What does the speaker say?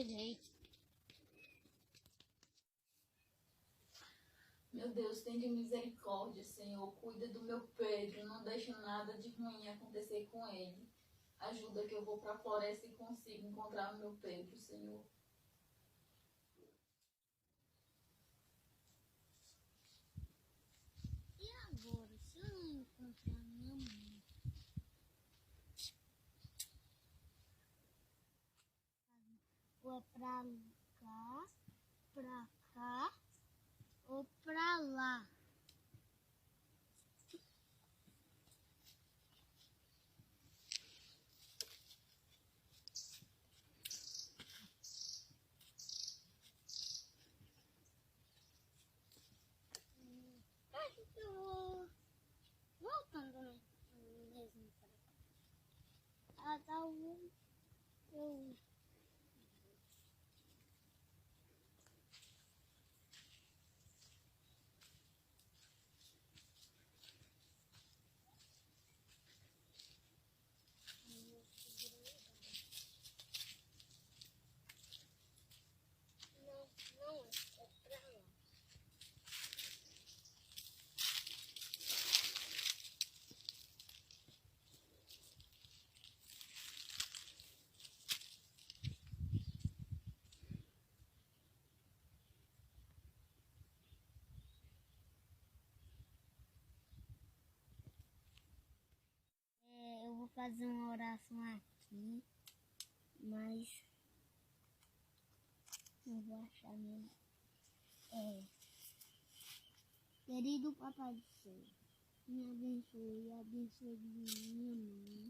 direito. Meu Deus, tenha misericórdia, Senhor. Cuida do meu Pedro. Não deixe nada de ruim acontecer com ele. Ajuda que eu vou para a floresta e consigo encontrar o meu Pedro, Senhor. E agora, se eu não encontrar minha mãe? Ou é pra cá ou pra lá? Acho que eu vou voltando mesmo pra cá. Ah, tá bom. Eu... Não, não, é pra lá. Eu vou fazer uma oração aqui, mas não vou achar mesmo. Querido Papai do Céu, me abençoe e abençoe minha mãe.